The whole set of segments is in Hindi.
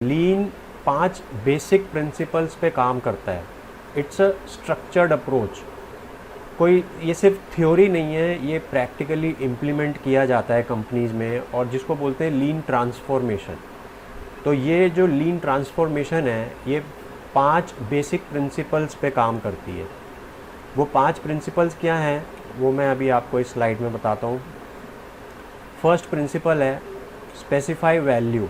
लीन 5 बेसिक प्रिंसिपल्स पे काम करता है। It's a structured approach. कोई ये सिर्फ थ्योरी नहीं है, ये प्रैक्टिकली इम्प्लीमेंट किया जाता है कंपनीज़ में, और जिसको बोलते हैं लीन ट्रांसफॉर्मेशन। तो ये जो लीन ट्रांसफॉर्मेशन है ये 5 बेसिक प्रिंसिपल्स पे काम करती है। वो 5 प्रिंसिपल्स क्या हैं वो मैं अभी आपको इस स्लाइड में बताता हूँ। फर्स्ट प्रिंसिपल है स्पेसिफाई वैल्यू।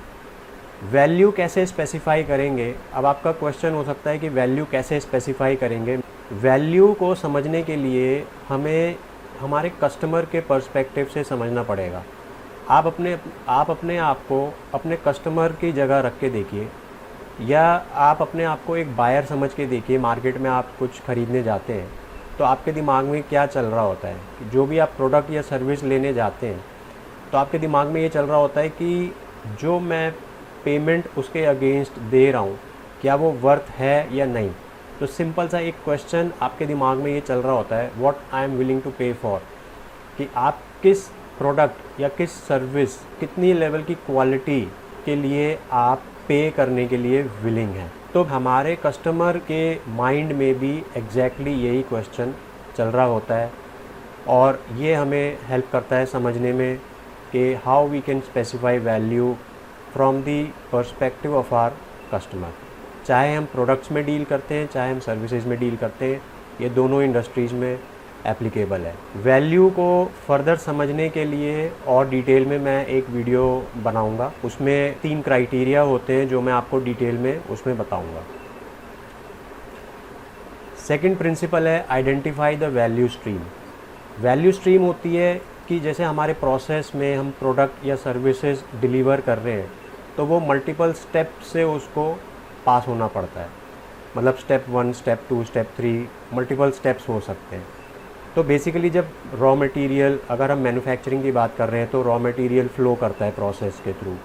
वैल्यू कैसे स्पेसिफाई करेंगे? अब आपका क्वेश्चन हो सकता है कि वैल्यू कैसे स्पेसिफाई करेंगे। वैल्यू को समझने के लिए हमें हमारे कस्टमर के पर्सपेक्टिव से समझना पड़ेगा। आप अपने आप को अपने कस्टमर की जगह रख के देखिए, या आप अपने आप को एक बायर समझ के देखिए। मार्केट में आप कुछ ख़रीदने जाते हैं तो आपके दिमाग में क्या चल रहा होता है कि जो भी आप प्रोडक्ट या सर्विस लेने जाते हैं तो आपके दिमाग में ये चल रहा होता है कि जो मैं पेमेंट उसके अगेंस्ट दे रहा हूँ क्या वो वर्थ है या नहीं। तो सिंपल सा एक क्वेश्चन आपके दिमाग में ये चल रहा होता है, what I am willing to pay for, कि आप किस प्रोडक्ट या किस सर्विस, कितनी लेवल की क्वालिटी के लिए आप पे करने के लिए विलिंग हैं। तो हमारे कस्टमर के माइंड में भी एग्जैक्टली यही क्वेश्चन चल रहा होता है, और ये हमें हेल्प करता है समझने में कि how we can specify value from the perspective of our customer. चाहे हम प्रोडक्ट्स में डील करते हैं चाहे हम सर्विसेज में डील करते हैं, ये दोनों इंडस्ट्रीज़ में एप्लीकेबल है। वैल्यू को फर्दर समझने के लिए और डिटेल में मैं एक वीडियो बनाऊंगा। उसमें 3 क्राइटेरिया होते हैं जो मैं आपको डिटेल में उसमें बताऊंगा। सेकंड प्रिंसिपल है identify the value stream. Value stream होती है कि जैसे हमारे प्रोसेस में हम प्रोडक्ट या सर्विसेज डिलीवर कर रहे हैं तो वो मल्टीपल स्टेप से उसको पास होना पड़ता है। मतलब step 1, step 2, step 3, multiple steps हो सकते हैं। तो बेसिकली जब रॉ मटेरियल, अगर हम मैन्युफैक्चरिंग की बात कर रहे हैं तो रॉ मटेरियल फ़्लो करता है प्रोसेस के थ्रू,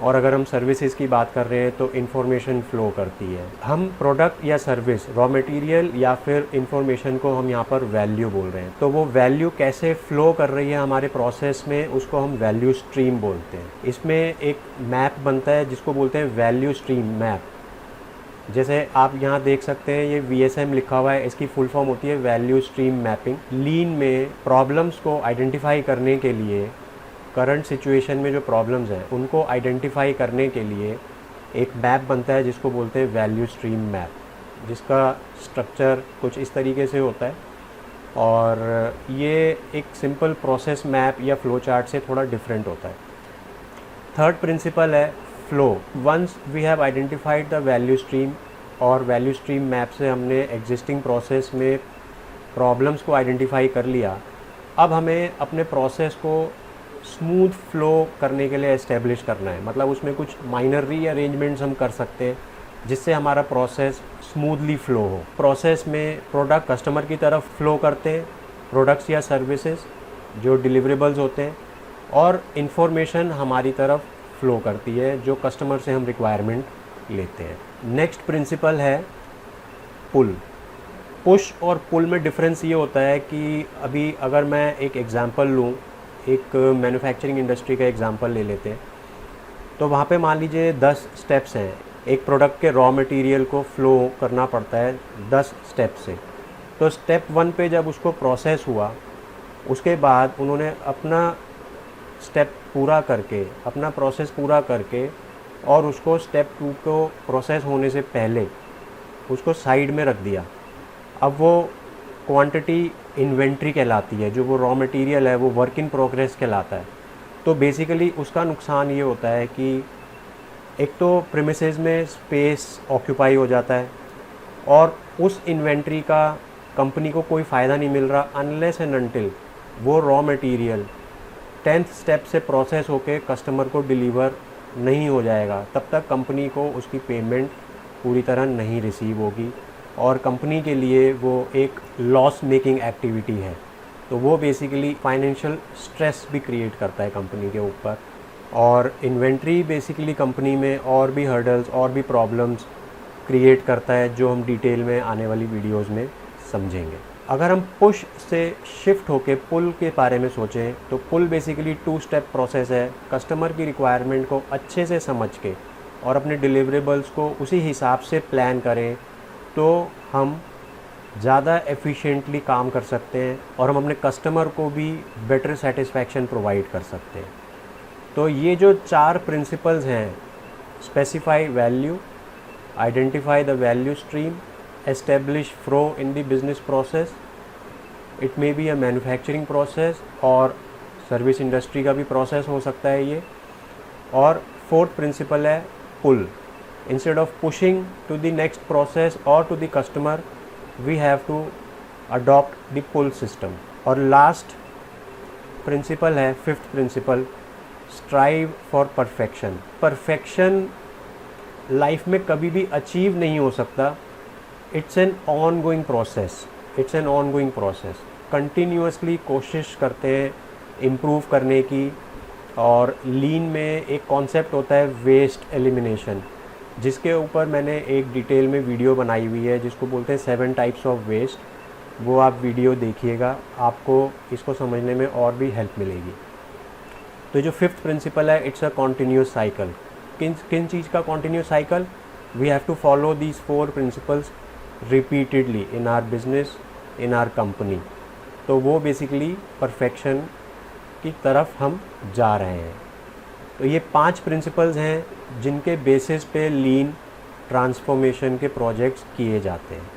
और अगर हम सर्विसेज की बात कर रहे हैं तो इन्फॉर्मेशन फ़्लो करती है। हम प्रोडक्ट या सर्विस, रॉ मटेरियल या फिर इन्फॉर्मेशन को हम यहाँ पर वैल्यू बोल रहे हैं। तो वो वैल्यू कैसे फ़्लो कर रही है हमारे प्रोसेस में, उसको हम वैल्यू स्ट्रीम बोलते हैं। इसमें एक मैप बनता है जिसको बोलते हैं वैल्यू स्ट्रीम मैप। जैसे आप यहाँ देख सकते हैं ये VSM लिखा हुआ है, इसकी फुल फॉर्म होती है वैल्यू स्ट्रीम मैपिंग। लीन में प्रॉब्लम्स को आइडेंटिफाई करने के लिए, करंट सिचुएशन में जो प्रॉब्लम्स हैं उनको आइडेंटिफाई करने के लिए एक मैप बनता है जिसको बोलते हैं वैल्यू स्ट्रीम मैप, जिसका स्ट्रक्चर कुछ इस तरीके से होता है, और ये एक सिंपल प्रोसेस मैप या फ्लो चार्ट से थोड़ा डिफरेंट होता है। थर्ड प्रिंसिपल है flow. Once we have identified the value stream, और वैल्यू स्ट्रीम मैप से हमने एग्जिस्टिंग प्रोसेस में प्रॉब्लम्स को आइडेंटिफाई कर लिया, अब हमें अपने प्रोसेस को स्मूथ फ्लो करने के लिए एस्टेब्लिश करना है। मतलब उसमें कुछ माइनर रीअरेंजमेंट्स हम कर सकते हैं जिससे हमारा प्रोसेस स्मूथली फ़्लो हो। प्रोसेस में प्रोडक्ट कस्टमर की तरफ फ़्लो करते हैं, प्रोडक्ट्स या सर्विसेज जो डिलीवरेबल्स होते हैं, और इन्फॉर्मेशन हमारी तरफ फ़्लो करती है जो कस्टमर से हम रिक्वायरमेंट लेते हैं। नेक्स्ट प्रिंसिपल है पुल। पुश और पुल में डिफरेंस ये होता है कि अभी अगर मैं एक एग्ज़ाम्पल लूँ, एक मैन्युफैक्चरिंग इंडस्ट्री का एग्ज़ाम्पल ले लेते हैं, तो वहाँ पे मान लीजिए 10 स्टेप्स हैं। एक प्रोडक्ट के रॉ मटेरियल को फ़्लो करना पड़ता है 10 स्टेप से। तो स्टेप 1 पे जब उसको प्रोसेस हुआ, उसके बाद उन्होंने अपना स्टेप पूरा करके, अपना प्रोसेस पूरा करके, और उसको स्टेप 2 को प्रोसेस होने से पहले उसको साइड में रख दिया। अब वो क्वांटिटी इन्वेंट्री कहलाती है, जो वो रॉ मटेरियल है वो वर्क इन प्रोग्रेस कहलाता है। तो बेसिकली उसका नुकसान ये होता है कि एक तो प्रीमिसेस में स्पेस ऑक्यूपाई हो जाता है, और उस इन्वेंट्री का कंपनी को कोई फ़ायदा नहीं मिल रहा अनलेस एंड अनटिल वो रॉ मटेरियल 10th स्टेप से प्रोसेस होके कस्टमर को डिलीवर नहीं हो जाएगा। तब तक कंपनी को उसकी पेमेंट पूरी तरह नहीं रिसीव होगी, और कंपनी के लिए वो एक लॉस मेकिंग एक्टिविटी है। तो वो बेसिकली फाइनेंशियल स्ट्रेस भी क्रिएट करता है कंपनी के ऊपर, और इन्वेंट्री बेसिकली कंपनी में और भी हर्डल्स और भी प्रॉब्लम्स क्रिएट करता है जो हम डिटेल में आने वाली वीडियोस में समझेंगे। अगर हम पुश से शिफ्ट होके पुल के बारे में सोचें तो पुल बेसिकली 2 स्टेप प्रोसेस है। कस्टमर की रिक्वायरमेंट को अच्छे से समझ के और अपने डिलीवरेबल्स को उसी हिसाब से प्लान करें तो हम ज़्यादा एफिशिएंटली काम कर सकते हैं और हम अपने कस्टमर को भी बेटर सेटिस्फैक्शन प्रोवाइड कर सकते हैं। तो ये जो 4 प्रिंसिपल्स हैं, specify value, identify the value stream, establish flow in the business process, it may be a manufacturing process और सर्विस इंडस्ट्री का भी प्रोसेस हो सकता है ये। और 4th प्रिंसिपल है pull. Instead of pushing to the next process और to the customer, we have to adopt the pull system. और लास्ट प्रिंसिपल है 5th principle, strive for perfection. Perfection life में कभी भी अचीव नहीं हो सकता, it's an ongoing process, it's an ongoing process. Continuously कोशिश करते हैं इम्प्रूव करने की। और लीन में एक कॉन्सेप्ट होता है वेस्ट एलिमिनेशन, जिसके ऊपर मैंने एक डिटेल में वीडियो बनाई हुई है जिसको बोलते हैं 7 टाइप्स ऑफ वेस्ट। वो आप वीडियो देखिएगा, आपको इसको समझने में और भी हेल्प मिलेगी। तो जो 5th प्रिंसिपल है, इट्स अ कॉन्टिन्यूस साइकिल। किन चीज़ का continuous cycle? We have to follow these 4 principles repeatedly in our business, in our company. तो वो बेसिकली परफेक्शन की तरफ हम जा रहे हैं। तो ये 5 प्रिंसिपल्स हैं जिनके बेसिस पे लीन ट्रांसफॉर्मेशन के प्रोजेक्ट्स किए जाते हैं।